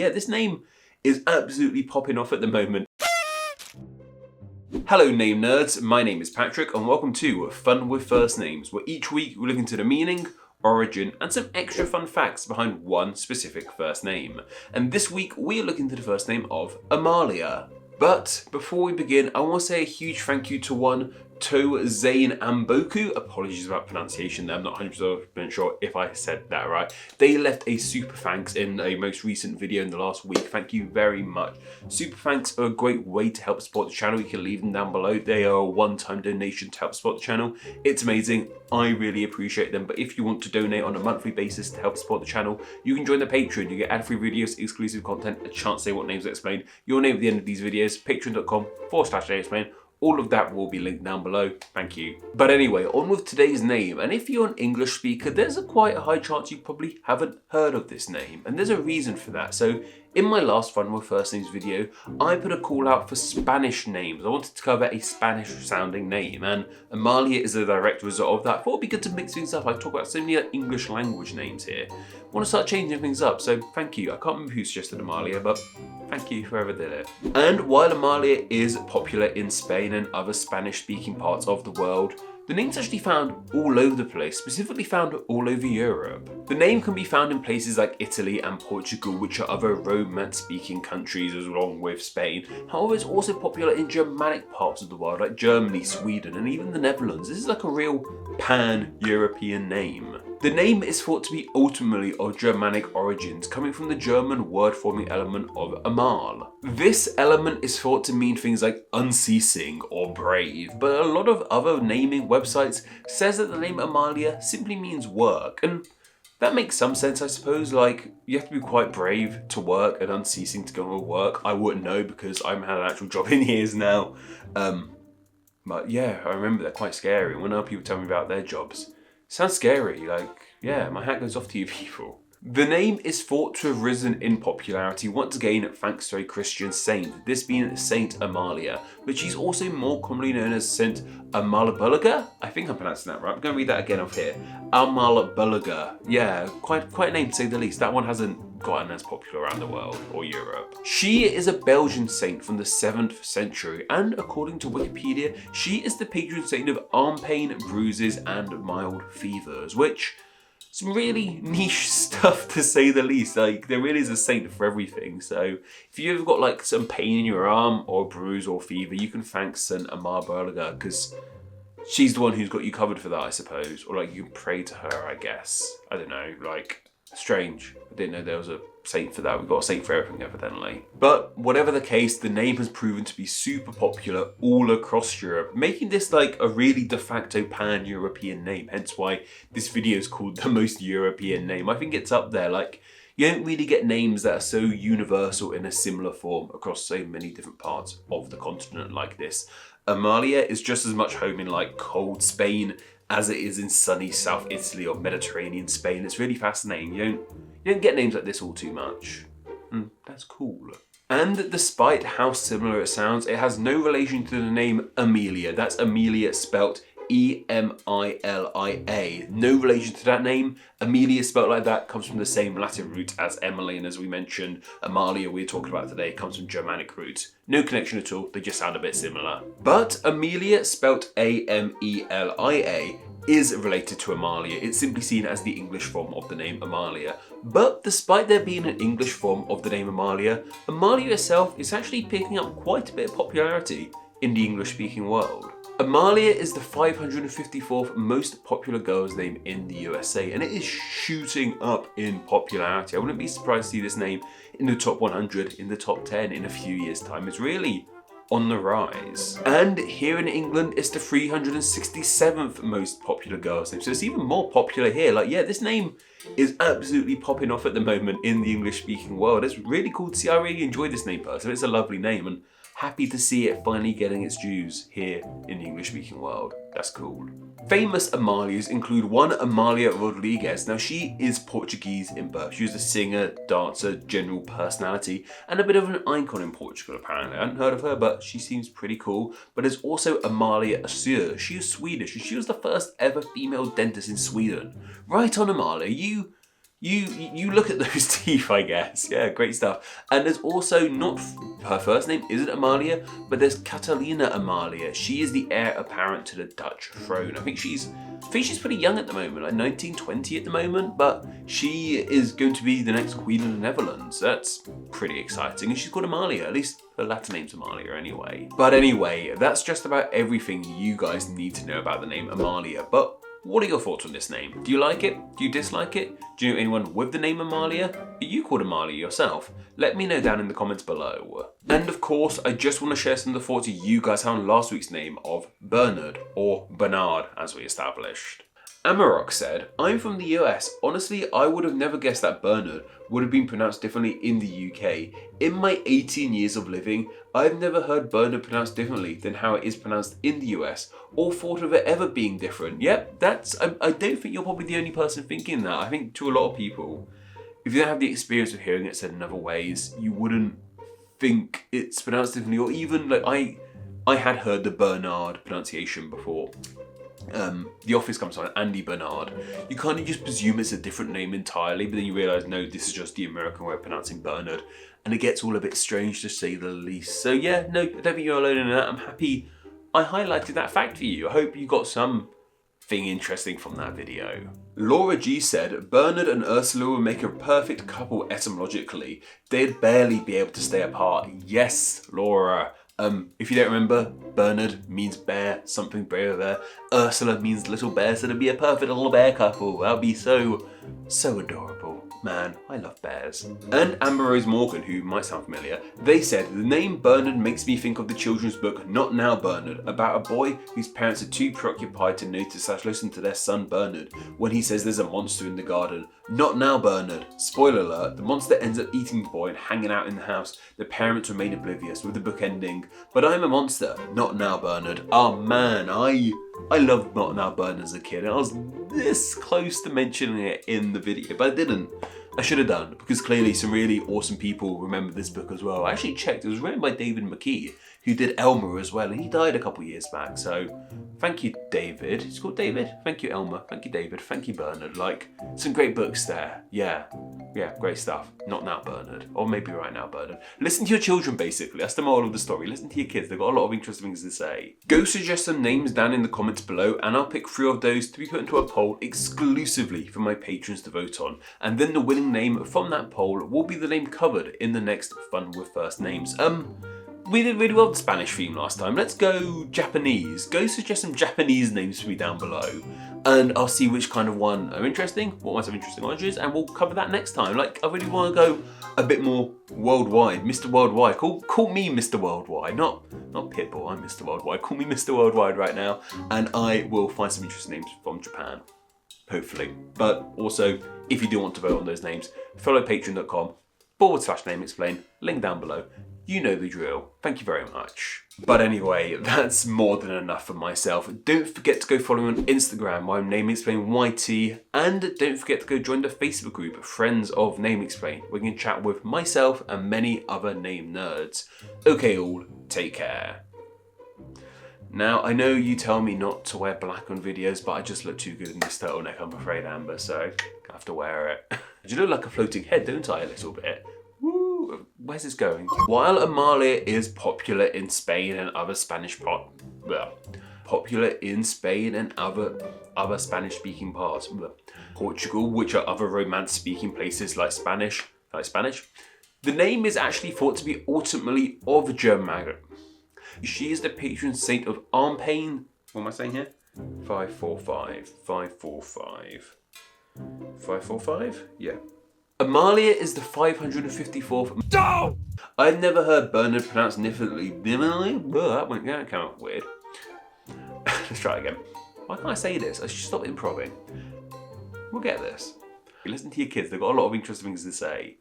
yeah, this name is absolutely popping off at the moment. Hello name nerds, my name is Patrick and welcome to Fun with First Names, where each week we look into the meaning, origin and some extra fun facts behind one specific first name. And this week we are looking into the first name of Amalia. But before we begin, I want to say a huge thank you to one To Zane Amboku. Apologies about pronunciation there, I'm not 100% sure if I said that right. They left a super thanks in a most recent video in the last week. Thank you very much. Super thanks are a great way to help support the channel. You can leave them down below. They are a one-time donation to help support the channel. It's amazing. I really appreciate them. But if you want to donate on a monthly basis to help support the channel, you can join the Patreon. You get ad-free videos, exclusive content, a chance to say what names I explain, your name at the end of these videos, patreon.com/explain. All of that will be linked down below. Thank you. But anyway, on with today's name. And if you're an English speaker, there's quite a high chance you probably haven't heard of this name. And there's a reason for that. So in my last Fun with First Names video, I put a call out for Spanish names. I wanted to cover a Spanish sounding name. And Amalia is a direct result of that. I thought it'd be good to mix things up. I talk about so many English language names here. I want to start changing things up. So thank you. I can't remember who suggested Amalia, but thank you whoever did it. And while Amalia is popular in Spain and other Spanish-speaking parts of the world, the name's actually found all over the place, specifically found all over Europe. The name can be found in places like Italy and Portugal, which are other Romance-speaking countries along with Spain. However, it's also popular in Germanic parts of the world, like Germany, Sweden, and even the Netherlands. This is like a real pan-European name. The name is thought to be ultimately of Germanic origins, coming from the German word-forming element of amal. This element is thought to mean things like unceasing or brave, but a lot of other naming websites says that the name Amalia simply means work, and that makes some sense, I suppose. Like, you have to be quite brave to work and unceasing to go to work. I wouldn't know because I haven't had an actual job in years now. But yeah, I remember they're quite scary. When other people tell me about their jobs, sounds scary, like, yeah, my hat goes off to you people. The name is thought to have risen in popularity once again thanks to a Christian saint, this being Saint Amalia, but she's also more commonly known as Saint Amalbulaga. I think I'm pronouncing that right. I'm going to read that again off here. Amalbulaga. Yeah, quite a name to say the least. That one hasn't gotten as popular around the world or Europe. She is a Belgian saint from the 7th century, and according to Wikipedia, she is the patron saint of arm pain, bruises, and mild fevers, which some really niche stuff to say the least. Like, there really is a saint for everything. So if you've ever got like some pain in your arm or bruise or fever, you can thank Saint Amalbulaga because she's the one who's got you covered for that, I suppose. Or like you can pray to her, I guess. I don't know, like, strange. I didn't know there was a saint for that. We've got a saint for everything evidently. But whatever the case, the name has proven to be super popular all across Europe, making this like a really de facto pan-European name, hence why this video is called the most European name. I think it's up there. Like, you don't really get names that are so universal in a similar form across so many different parts of the continent like this. Amalia is just as much home in like cold Spain as it is in sunny South Italy or Mediterranean Spain. It's really fascinating. You don't get names like this all too much. That's cool. And despite how similar it sounds, it has no relation to the name Amelia. That's Amelia spelt E-M-I-L-I-A. No relation to that name. Amelia spelt like that comes from the same Latin root as Emily, and as we mentioned, Amalia we're talking about today comes from Germanic roots. No connection at all, they just sound a bit similar. But Amelia spelt A-M-E-L-I-A is related to Amalia. It's simply seen as the English form of the name Amalia. But despite there being an English form of the name Amalia, Amalia itself is actually picking up quite a bit of popularity in the English-speaking world. Amalia is the 554th most popular girl's name in the USA, and it is shooting up in popularity. I wouldn't be surprised to see this name in the top 100, in the top 10 in a few years' time. It's really on the rise. And here in England, it's the 367th most popular girl's name, so it's even more popular here. Like, yeah, this name is absolutely popping off at the moment in the English-speaking world. It's really cool to see. I really enjoy this name personally. It's a lovely name, and happy to see it finally getting its dues here in the English-speaking world. That's cool. Famous Amalias include one Amalia Rodriguez. Now, she is Portuguese in birth. She was a singer, dancer, general personality, and a bit of an icon in Portugal, apparently. I hadn't heard of her, but she seems pretty cool. But there's also Amalia Assur. She is Swedish, and she was the first ever female dentist in Sweden. Right on, Amalia. You You look at those teeth, I guess. Yeah, great stuff. And there's also her first name isn't Amalia, but there's Catalina Amalia. She is the heir apparent to the Dutch throne. I think she's pretty young at the moment, like 19, 20 at the moment, but she is going to be the next queen of the Netherlands. That's pretty exciting. And she's called Amalia, at least her latter name's Amalia anyway. But anyway, that's just about everything you guys need to know about the name Amalia. But what are your thoughts on this name? Do you like it? Do you dislike it? Do you know anyone with the name Amalia? Are you called Amalia yourself? Let me know down in the comments below. And of course, I just want to share some of the thoughts you guys had on last week's name of Bernard, or Bernard as we established. Amarok said, I'm from the US. Honestly, I would have never guessed that Bernard would have been pronounced differently in the UK. In my 18 years of living, I've never heard Bernard pronounced differently than how it is pronounced in the US, or thought of it ever being different. Yep, I don't think you're probably the only person thinking that. I think to a lot of people, if you don't have the experience of hearing it said in other ways, you wouldn't think it's pronounced differently, or even like I had heard the Bernard pronunciation before. The Office comes on, Andy Bernard. You kind of just presume it's a different name entirely, but then you realise, no, this is just the American way of pronouncing Bernard, and it gets all a bit strange to say the least. So yeah, no, I don't think you're alone in that. I'm happy I highlighted that fact for you. I hope you got something interesting from that video. Laura G said, Bernard and Ursula would make a perfect couple etymologically. They'd barely be able to stay apart. Yes, Laura. If you don't remember, Bernard means bear, something brave bear. Ursula means little bear, so it'd be a perfect little bear couple. That'd be so adorable. Man, I love bears. And Amber Rose Morgan, who might sound familiar, they said, the name Bernard makes me think of the children's book Not Now Bernard, about a boy whose parents are too preoccupied to notice / listen to their son Bernard when he says there's a monster in the garden. Not now Bernard. Spoiler alert, the monster ends up eating the boy and hanging out in the house. The parents remain oblivious, with the book ending, but I'm a monster. Not now Bernard. Oh man, I loved Not Now Bernard as a kid, and I was this close to mentioning it in the video, but I didn't. I should have done, because clearly some really awesome people remember this book as well. I actually checked, it was written by David McKee, who did Elmer as well, and he died a couple years back, so thank you, David. It's called David? Thank you, Elmer. Thank you, David. Thank you, Bernard. Like, some great books there. Yeah, great stuff. Not now, Bernard. Or maybe right now, Bernard. Listen to your children, basically. That's the moral of the story. Listen to your kids. They've got a lot of interesting things to say. Go suggest some names down in the comments below, and I'll pick 3 of those to be put into a poll exclusively for my patrons to vote on. And then the winning name from that poll will be the name covered in the next Fun with First Names. We did really well with the Spanish theme last time. Let's go Japanese. Go suggest some Japanese names for me down below, and I'll see which kind of one are interesting, what ones have interesting origins, and we'll cover that next time. Like, I really want to go a bit more worldwide. Mr. Worldwide. Call me Mr. Worldwide, not Pitbull. I'm Mr. Worldwide. Call me Mr. Worldwide right now, and I will find some interesting names from Japan, hopefully. But also, if you do want to vote on those names, follow patreon.com/name explain, link down below. You know the drill. Thank you very much. But anyway, that's more than enough for myself. Don't forget to go follow me on Instagram, where I'm Name Explain YT, and don't forget to go join the Facebook group Friends of Name Explain, where you can chat with myself and many other name nerds. Okay all, take care. Now, I know you tell me not to wear black on videos, but I just look too good in this turtleneck, I'm afraid, Amber, so I have to wear it. You look like a floating head, don't I, a little bit? Woo! Where's this going? While Amalia is popular in Spain and other other Spanish-speaking parts, Portugal, which are other Romance-speaking places like Spanish, the name is actually thought to be ultimately of German. She is the patron saint of Armpain. What am I saying here? 545. Yeah. Amalia is the 554th. No! I've never heard Bernard pronounced differently. That came out weird. Let's try it again. Why can't I say this? I should stop improving. We'll get this. Listen to your kids. They've got a lot of interesting things to say.